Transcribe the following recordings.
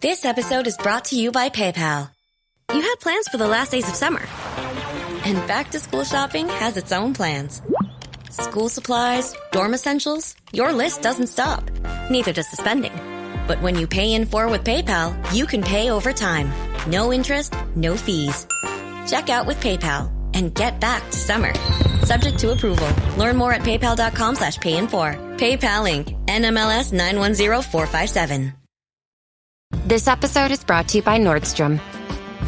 This episode is brought to you by PayPal. You had plans for the last days of summer. And back-to-school shopping has its own plans. School supplies, dorm essentials, your list doesn't stop. Neither does the spending. But when you pay in full with PayPal, you can pay over time. No interest, no fees. Check out with PayPal and get back to summer. Subject to approval. Learn more at paypal.com/payinfor. PayPal Inc. NMLS 910457. This episode is brought to you by Nordstrom.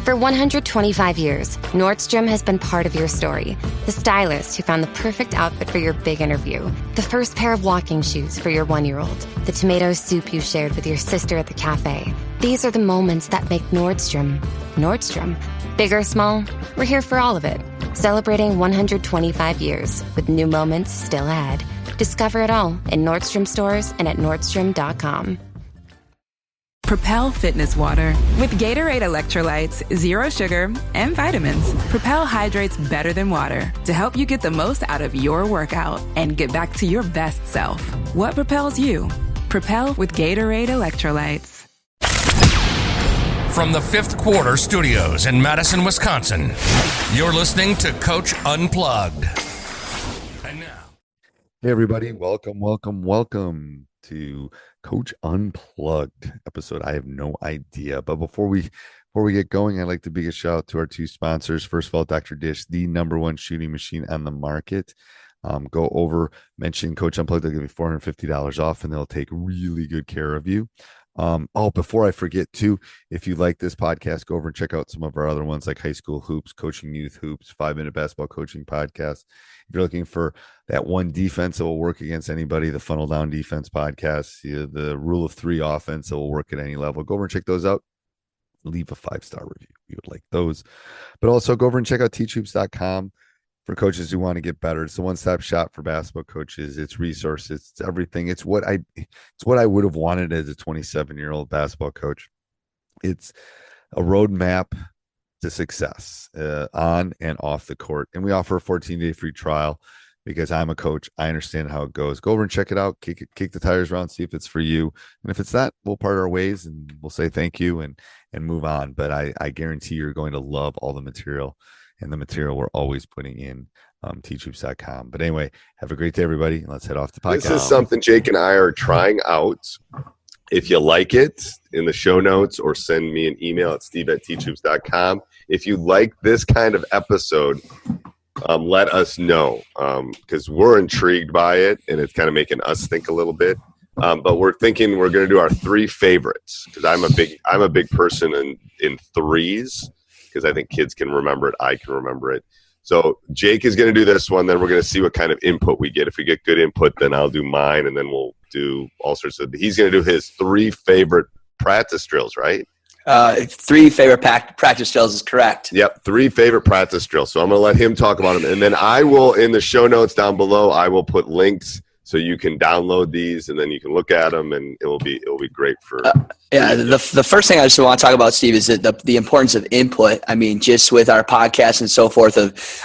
For 125 years, Nordstrom has been part of your story. The stylist who found the perfect outfit for your big interview. The first pair of walking shoes for your 1-year-old. The tomato soup you shared with your sister at the cafe. These are the moments that make Nordstrom, Nordstrom. Big or small, we're here for all of it. Celebrating 125 years with new moments still ahead. Discover it all in Nordstrom stores and at Nordstrom.com. Propel Fitness Water. With Gatorade electrolytes, zero sugar, and vitamins, Propel hydrates better than water to help you get the most out of your workout and get back to your best self. What propels you? Propel with Gatorade electrolytes. From the Fifth Quarter Studios in Madison, Wisconsin, you're listening to Coach Unplugged. And now, hey everybody, welcome to Coach Unplugged episode. I have no idea, but before we get going, I'd like to big a shout out to our two sponsors. First of all, Dr. Dish, the #1 shooting machine on the market. Go over, mention Coach Unplugged. They'll give you $450 off, and they'll take really good care of you. Before I forget too, if you like this podcast, go over and check out some of our other ones like High School Hoops, Coaching Youth Hoops, 5-Minute Basketball Coaching Podcast. If you're looking for that one defense that will work against anybody, the Funnel Down Defense Podcast, the Rule of 3 offense that will work at any level, go over and check those out. Leave a 5-star review. We would like those. But also go over and check out teachhoops.com. For coaches who want to get better. It's the one-stop shop for basketball coaches. It's resources, it's everything. It's what I would have wanted as a 27-year-old basketball coach. It's a roadmap to success on and off the court. And we offer a 14-day free trial because I'm a coach. I understand how it goes. Go over and check it out. Kick the tires around, see if it's for you. And if it's not, we'll part our ways and we'll say thank you and move on. But I guarantee you're going to love all the material. And the material we're always putting in teachhoops.com. But anyway, have a great day, everybody. Let's head off the podcast. This is something Jake and I are trying out. If you like it, in the show notes or send me an email at steve@teachhoops.com. If you like this kind of episode, let us know because we're intrigued by it and it's kind of making us think a little bit. But we're thinking we're going to do our 3 favorites because I'm a big person in threes. Because I think kids can remember it. I can remember it. So Jake is going to do this one. Then we're going to see what kind of input we get. If we get good input, then I'll do mine. And then we'll do all sorts of – he's going to do his 3 favorite practice drills, right? 3 favorite practice drills is correct. Yep, 3 favorite practice drills. So I'm going to let him talk about them. And then I will, in the show notes down below, I will put links so you can download these and then you can look at them and it will be great for the first thing I just want to talk about, Steve, is that the importance of input. I mean, just with our podcast and so forth,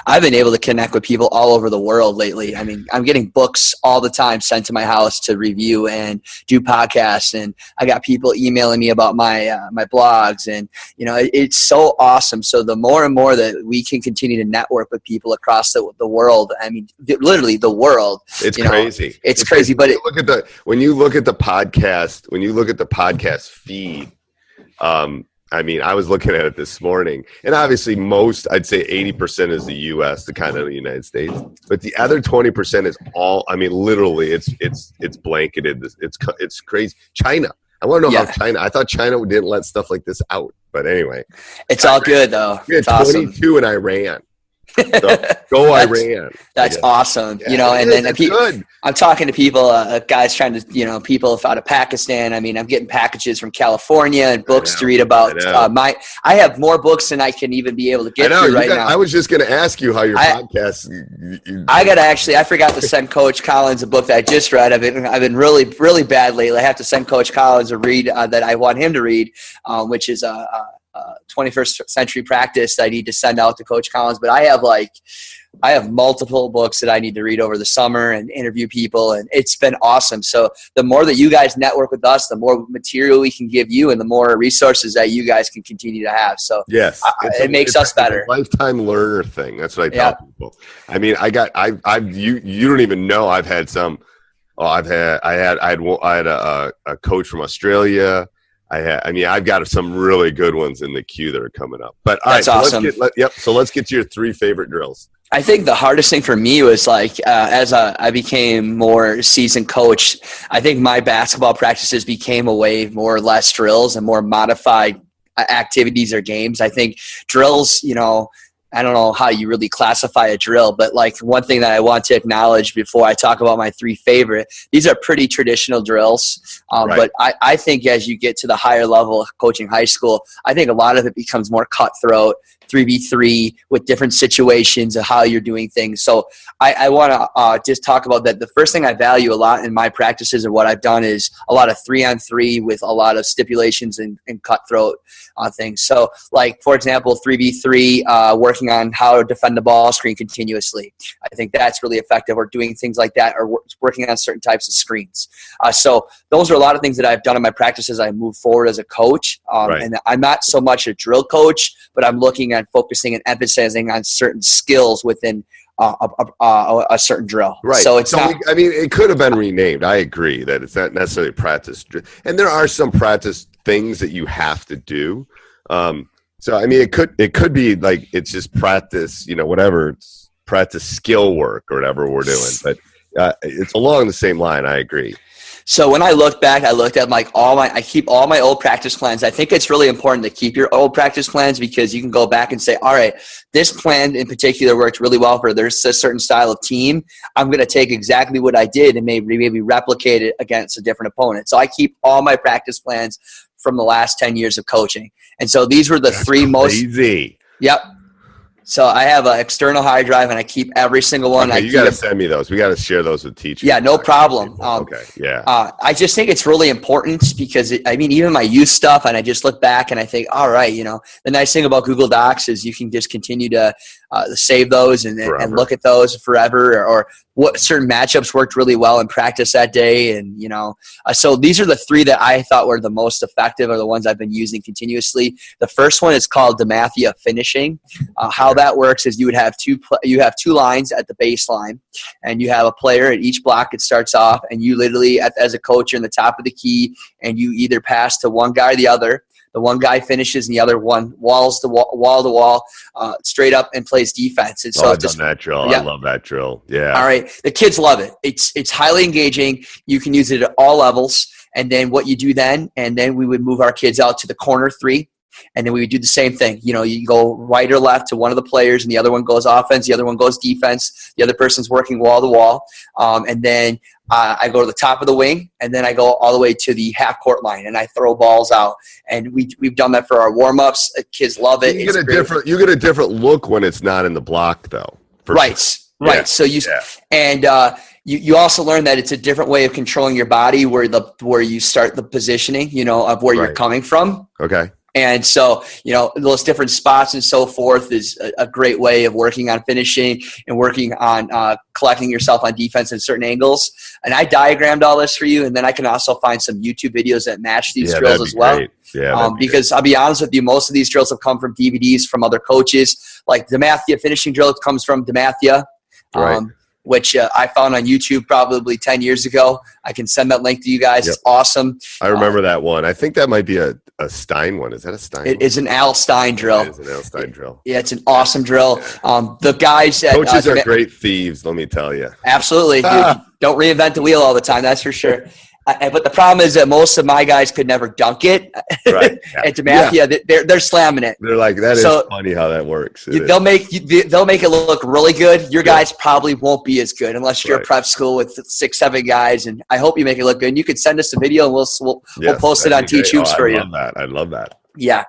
I've been able to connect with people all over the world lately. I mean, I'm getting books all the time sent to my house to review and do podcasts, and I got people emailing me about my blogs, and it's so awesome. So the more and more that we can continue to network with people across the world, I mean, literally the world. It's crazy. It's crazy, but when you look at the podcast feed, I mean, I was looking at it this morning, and obviously I'd say 80% is the U.S., the continental United States, but the other 20% is all. I mean, literally, it's blanketed. It's crazy. China. I want to know how China. I thought China didn't let stuff like this out, but anyway, it's all good though. We had 22 awesome. In Iran. So, go Iran. That's awesome. Yeah, and then I'm talking to people, guys trying to, people out of Pakistan. I mean, I'm getting packages from California and books to read about. I have more books than I can even be able to get through right now. I was just going to ask you how your podcast. I forgot to send Coach Collins a book that I just read. I've been really, really bad lately. I have to send Coach Collins a read that I want him to read, which is 21st century practice that I need to send out to Coach Collins. But I have multiple books that I need to read over the summer and interview people, and it's been awesome. So the more that you guys network with us, the more material we can give you and the more resources that you guys can continue to have. So yes, it makes us better. It's a lifetime learner thing. That's what I tell people. I mean, you don't even know I've had some. Oh, I had a coach from Australia. I've got some really good ones in the queue that are coming up. But that's awesome. So let's get to your 3 favorite drills. I think the hardest thing for me was as I became more seasoned coach, I think my basketball practices became away more or less drills and more modified activities or games. I think drills, I don't know how you really classify a drill, but one thing that I want to acknowledge before I talk about my 3 favorite, these are pretty traditional drills. Right. But I think as you get to the higher level of coaching high school, I think a lot of it becomes more cutthroat, 3v3 with different situations of how you're doing things. So I want to just talk about that. The first thing I value a lot in my practices and what I've done is a lot of 3-on-3 with a lot of stipulations and cutthroat things. So for example, 3v3, working on how to defend the ball screen continuously. I think that's really effective, or doing things like that, or working on certain types of screens. So those are a lot of things that I've done in my practice as I move forward as a coach. Right. And I'm not so much a drill coach, but I'm looking at focusing and emphasizing on certain skills within a certain drill. Right. So it's not. It could have been renamed. I agree that it's not necessarily practice, and there are some practice things that you have to do. So it could be it's just practice, whatever, it's practice skill work or whatever we're doing. But it's along the same line. I agree. So when I look back, I looked at I keep all my old practice plans. I think it's really important to keep your old practice plans because you can go back and say, all right, this plan in particular worked really well for there's a certain style of team. I'm going to take exactly what I did and maybe replicate it against a different opponent. So I keep all my practice plans from the last 10 years of coaching. And so these were the That's 3 most easy. Yep. So I have an external hard drive, and I keep every single one. Okay, you got to send me those. We got to share those with teachers. Yeah, no problem. Okay, yeah. I just think it's really important because, even my youth stuff, and I just look back and I think, all right, the nice thing about Google Docs is you can just continue to save those and look at those forever, or what certain matchups worked really well in practice that day. And, so these are the 3 that I thought were the most effective, or the ones I've been using continuously. The first one is called Demathia finishing. How that works is you have 2 lines at the baseline, and you have a player at each block. It starts off, and you literally, as a coach, you're in the top of the key, and you either pass to one guy or the other. The one guy finishes, and the other one wall to wall, straight up, and plays defense. And so I've done that drill. Yeah. I love that drill. Yeah. All right. The kids love it. It's highly engaging. You can use it at all levels. And then what you do then, and then we would move our kids out to the corner 3. And then we would do the same thing. You go right or left to one of the players, and the other one goes offense, the other one goes defense, the other person's working wall to wall. And then I go to the top of the wing, and then I go all the way to the half-court line, and I throw balls out. And we've done that for our warm-ups. Kids love it. You get a different look when it's not in the block, though. Right. Sure. Right. So you also learn that it's a different way of controlling your body where you start the positioning, of where you're coming from. Okay. And so, those different spots and so forth is a great way of working on finishing and working on collecting yourself on defense in certain angles. And I diagrammed all this for you, and then I can also find some YouTube videos that match these drills as well. Great. Yeah, because I'll be honest with you, most of these drills have come from DVDs from other coaches. Like the Demathia finishing drill comes from Demathia. Right. Which I found on YouTube probably 10 years ago. I can send that link to you guys. Yep. It's awesome. I remember that one. I think that might be a Stein one. Is that a Stein? It is an Al Stein drill. It is an Al Stein drill. Yeah, it's an awesome drill. The guys at coaches are great thieves, let me tell you. Absolutely. Dude, don't reinvent the wheel all the time, that's for sure. But the problem is that most of my guys could never dunk it. Right. At Demathia, they're slamming it. They're like, that is funny how that works. They'll make it look really good. Your guys probably won't be as good unless you're a prep school with 6-7 guys. And I hope you make it look good. And you can send us a video, and we'll post it on Teach Hoops for you. I love that. Yeah.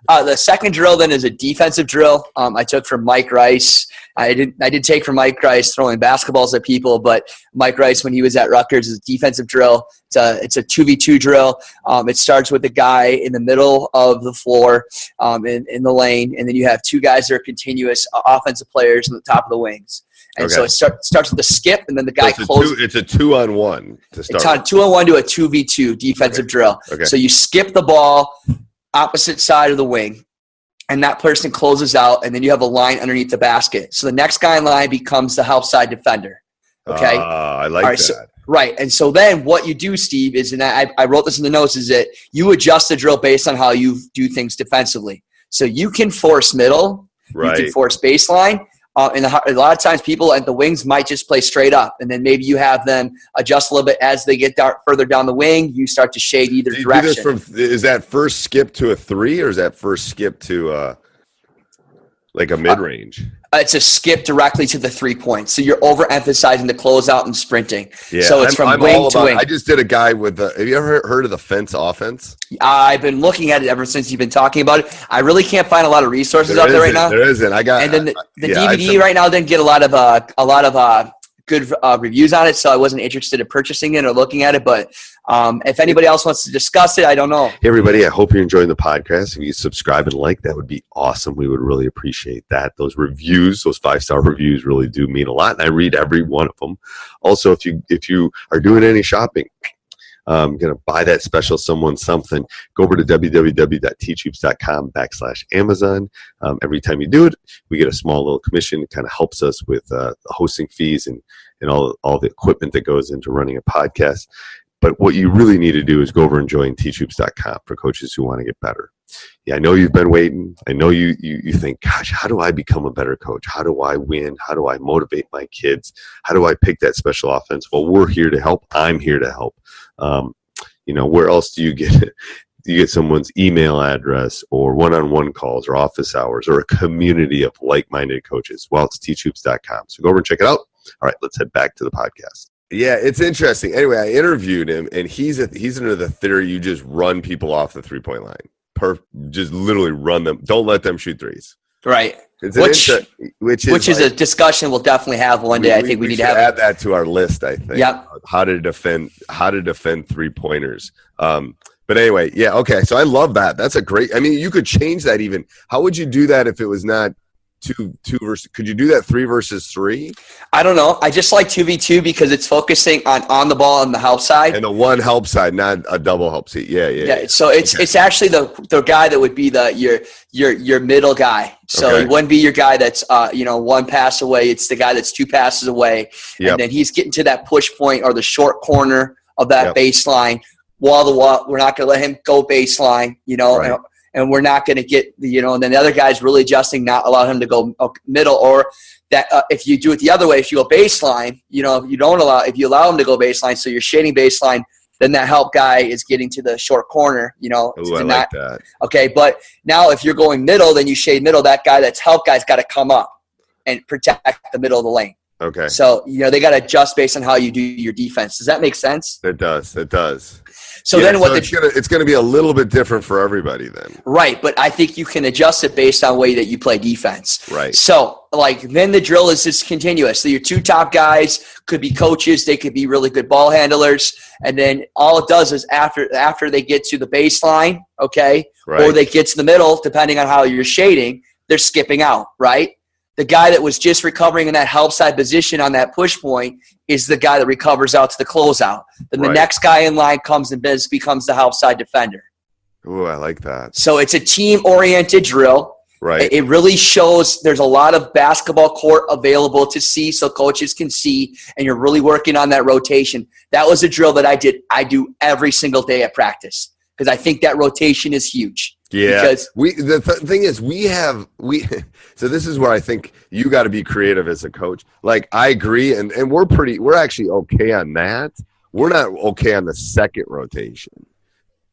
The second drill then is a defensive drill. I took from Mike Rice. I did take from Mike Rice throwing basketballs at people, but Mike Rice, when he was at Rutgers, is a defensive drill. It's a 2v2 drill. It starts with the guy in the middle of the floor in the lane, and then you have two guys that are continuous offensive players on the top of the wings. And so it starts with a skip, and then the guy closes. It's a 2-on-1 to start. It's on 2-on-1 to a 2v2 defensive drill. Okay. So you skip the ball opposite side of the wing, and that person closes out, and then you have a line underneath the basket. So the next guy in line becomes the help side defender. Okay? I like that. So, right. And so then what you do, Steve, is, and I wrote this in the notes, is that you adjust the drill based on how you do things defensively. So you can force middle. Right. You can force baseline. And a lot of times people at the wings might just play straight up, and then maybe you have them adjust a little bit as they get further down the wing. You start to shade either direction. Is that first skip to a 3, or is that first skip to like a mid-range? It's a skip directly to the 3-point. So you're overemphasizing the closeout and sprinting. Yeah, so it's from wing to wing. I just did a guy with have you ever heard of the fence offense? I've been looking at it ever since you've been talking about it. I really can't find a lot of resources out there right now. There isn't. And then the DVD right now didn't get a lot of good reviews on it, so I wasn't interested in purchasing it or looking at it. But if anybody else wants to discuss it, I don't know. Hey, everybody, I hope you're enjoying the podcast. If you subscribe and like, that would be awesome. We would really appreciate that. Those reviews, those 5-star reviews really do mean a lot, and I read every one of them. Also, if you are doing any shopping, going to buy that special someone something, go over to www.teachhoops.com/Amazon. Every time you do it, we get a small little commission. It kind of helps us with the hosting fees and all the equipment that goes into running a podcast. But what you really need to do is go over and join teachhoops.com for coaches who want to get better. Yeah, I know you've been waiting. I know you think, gosh, how do I become a better coach? How do I win? How do I motivate my kids? How do I pick that special offense? Well, we're here to help. I'm here to help. Where else do you get it? You get someone's email address or one-on-one calls or office hours or a community of like-minded coaches? Well, it's teachhoops.com. So go over and check it out. All right, let's head back to the podcast. Yeah, it's interesting. Anyway, I interviewed him, and he's into the theory you just run people off the 3-point line. Just literally run them. Don't let them shoot threes. Right. Which is a discussion we'll definitely have one day. I think we need to add that to our list. I think. Yep. How to defend 3-pointers. But anyway, yeah, okay. So I love that. That's a great. I mean, you could change that even. How would you do that if it was not two versus? Could you do that 3 versus 3? I don't know. I just like 2v2 because it's focusing on the ball on the help side. And the one help side, not a double help side. Yeah. So it's actually the guy that would be your middle guy. So he wouldn't be your guy that's one pass away. It's the guy that's 2 passes away. Yep. And then he's getting to that push point or the short corner of that baseline. Wall to wall. We're not going to let him go baseline, right. And we're not going to get and then the other guy's really adjusting, not allow him to go middle, or that if you do it the other way, if you go baseline, if you allow him to go baseline, so you're shading baseline, then that help guy is getting to the short corner, Ooh, I like that. Okay, but now if you're going middle, then you shade middle, that guy that's help guy's got to come up and protect the middle of the lane. Okay. So, they got to adjust based on how you do your defense. Does that make sense? It does. So then it's going to be a little bit different for everybody then. Right, but I think you can adjust it based on the way that you play defense. Right. So, then the drill is just continuous. So your 2 top guys could be coaches. They could be really good ball handlers. And then all it does is after they get to the baseline, okay, right, or they get to the middle, depending on how you're shading, they're skipping out, right? The guy that was just recovering in that help side position on that push point is the guy that recovers out to the closeout. Then the next guy in line comes and becomes the help side defender. Ooh, I like that. So it's a team-oriented drill. Right. It really shows there's a lot of basketball court available to see so coaches can see, and you're really working on that rotation. That was a drill that I do every single day at practice because I think that rotation is huge. Yeah, because the thing is, so this is where I think you got to be creative as a coach. Like, I agree, and we're actually okay on that. We're not okay on the second rotation.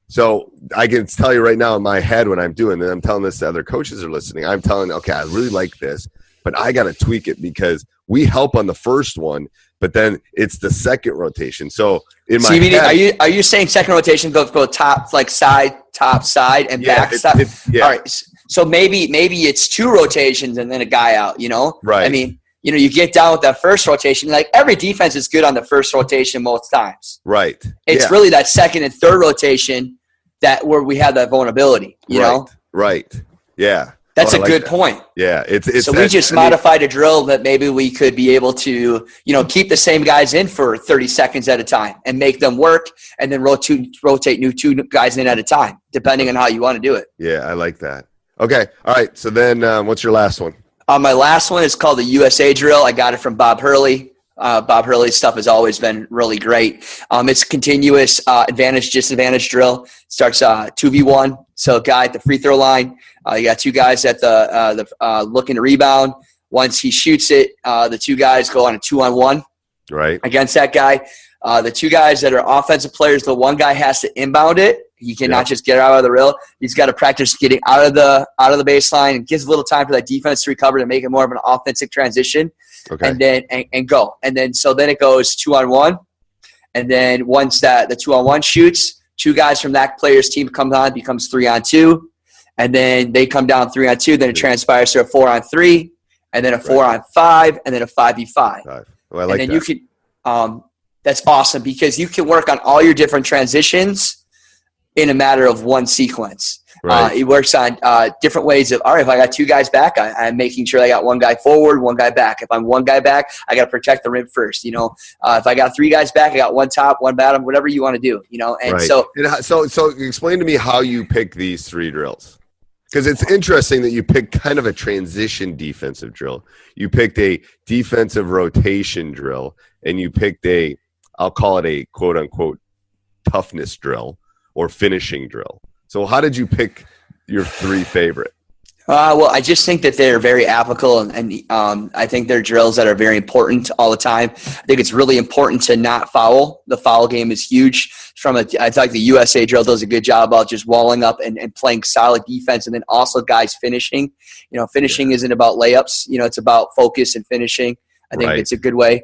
So I can tell you right now in my head when I'm doing it, I'm telling this to other coaches that are listening, I'm telling, okay, I really like this, but I got to tweak it because we help on the first one, but then it's the second rotation. So in my head, are you saying second rotation go top, like side top side and back side. All right. So maybe it's 2 rotations and then a guy out, you know? Right. I mean, you know, you get down with that first rotation. Like every defense is good on the first rotation most times. Right. It's really that second and third rotation that where we have that vulnerability, you know? Right. Yeah. That's a good point. Yeah. So we just modified a drill that maybe we could be able to, you know, keep the same guys in for 30 seconds at a time and make them work and then rotate new 2 guys in at a time, depending on how you want to do it. Yeah, I like that. Okay. All right. So then what's your last one? My last one is called the USA drill. I got it from Bob Hurley. Bob Hurley's stuff has always been really great. It's a continuous advantage, disadvantage drill. Starts 2v1. So a guy at the free throw line. You got 2 guys at the looking to rebound. Once he shoots it, the 2 guys go on a 2-on-1 against that guy. The 2 guys that are offensive players, the 1 guy has to inbound it. He cannot just get out of the rail. He's got to practice getting out of the baseline. It gives a little time for that defense to recover to make it more of an offensive transition. Okay. And then and go. And then so then it goes 2-on-1. And then once the 2-on-1 shoots, 2 guys from that player's team come on, becomes 3-on-2. And then they come down 3-on-2. Then it transpires to a 4-on-3, and then a 4-on-5, and then a 5v5. Well, I like and then that. you can that's awesome because you can work on all your different transitions in a matter of one sequence. Right. It works on different ways of, all right, if I got 2 guys back, I'm making sure I got 1 guy forward, 1 guy back. If I'm 1 guy back, I got to protect the rim first. You know, if I got 3 guys back, I got 1 top, 1 bottom, whatever you want to do, you know? And so explain to me how you pick these 3 drills. Because it's interesting that you picked kind of a transition defensive drill. You picked a defensive rotation drill, and you picked I'll call it a quote unquote toughness drill or finishing drill. So how did you pick your 3 favorite? Well, I just think that they're very applicable, and I think they're drills that are very important all the time. I think it's really important to not foul. The foul game is huge. I think the USA drill does a good job about just walling up and playing solid defense, and then also guys finishing. You know, finishing isn't about layups. You know, it's about focus and finishing. I think it's a good way.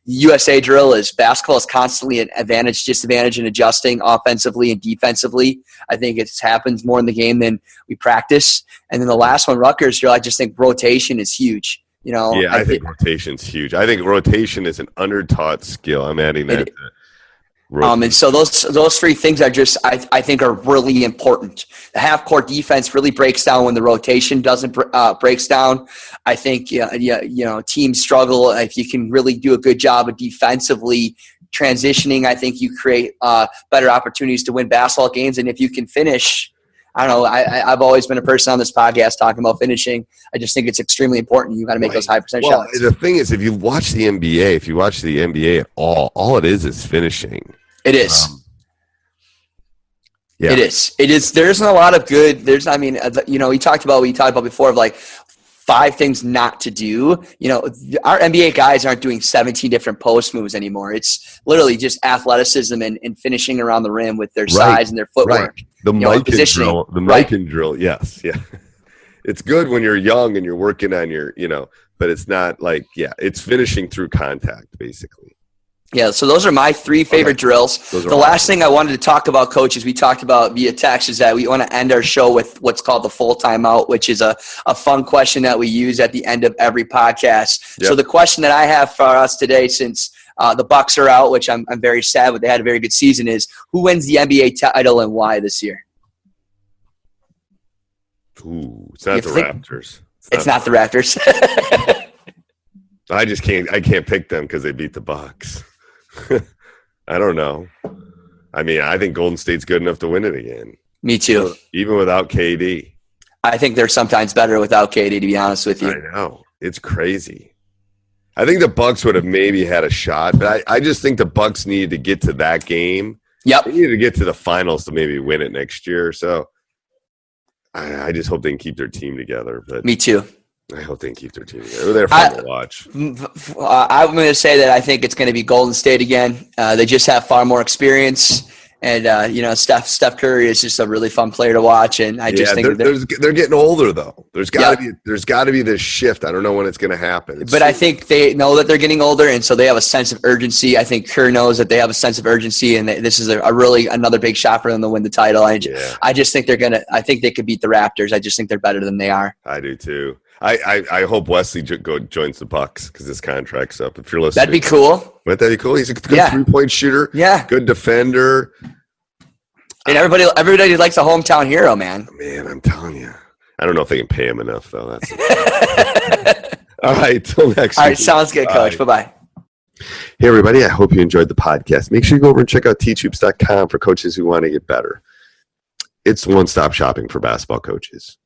USA drill is basketball is constantly an advantage, disadvantage, and adjusting offensively and defensively. I think it happens more in the game than we practice. And then the last one, Rutgers drill, I just think rotation is huge. You know, yeah, I think rotation's huge. I think rotation is an undertaught skill. I'm adding that. And so those 3 things are just I think are really important. The half court defense really breaks down when the rotation doesn't breaks down. I think you know teams struggle if you can really do a good job of defensively transitioning. I think you create better opportunities to win basketball games, and if you can finish. I don't know. I've always been a person on this podcast talking about finishing. I just think it's extremely important. You got to make those high percent shots. The thing is, if you watch the NBA at all it is finishing. It is. It is. There isn't a lot of good. We talked about before of like 5 things not to do. You know, our NBA guys aren't doing 17 different post moves anymore. It's literally just athleticism and finishing around the rim with their size and their footwork. Right. The Mikan drill. Yes. Yeah. It's good when you're young and you're working on your, but it's not like, it's finishing through contact basically. Yeah, so those are my 3 favorite drills. The last thing I wanted to talk about, Coach, is we talked about via text, is that we want to end our show with what's called the full timeout, which is a fun question that we use at the end of every podcast. Yep. So the question that I have for us today, since the Bucks are out, which I'm very sad, but they had a very good season, is who wins the NBA title and why this year? Ooh, it's not the Raptors. It's not the Raptors. I can't pick them because they beat the Bucks. I don't know. I mean, I think Golden State's good enough to win it again. Me too. Even without KD. I think they're sometimes better without KD, to be honest with you. I know. It's crazy. I think the Bucks would have maybe had a shot, but I just think the Bucks needed to get to that game. Yep. They needed to get to the finals to maybe win it next year. So I just hope they can keep their team together. But me too. I hope they can keep their team together. They're fun to watch. I'm going to say that I think it's going to be Golden State again. They just have far more experience, And Steph Curry is just a really fun player to watch, and I just think they're getting older though. There's got to be this shift. I don't know when it's going to happen. But I think they know that they're getting older, and so they have a sense of urgency. I think Kerr knows that they have a sense of urgency, and this is a really another big shot for them to win the title. I just think I think they could beat the Raptors. I just think they're better than they are. I do too. I hope Wesley joins the Bucks because his contract's up. If you're listening, that'd be cool. Wouldn't that be cool? He's a good 3-point shooter. Yeah, good defender. And everybody likes a hometown hero, man. Man, I'm telling you. I don't know if they can pay him enough, though. That's all right, till next week. All right, sounds good, Coach. Bye-bye. Hey, everybody. I hope you enjoyed the podcast. Make sure you go over and check out teachhoops.com for coaches who want to get better. It's one-stop shopping for basketball coaches.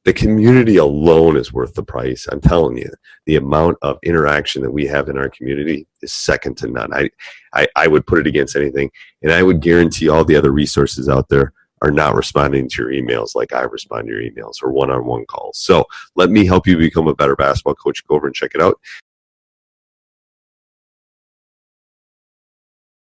The community alone is worth the price. I'm telling you, the amount of interaction that we have in our community is second to none. I would put it against anything, and I would guarantee all the other resources out there are not responding to your emails like I respond to your emails or one-on-one calls. So let me help you become a better basketball coach. Go over and check it out.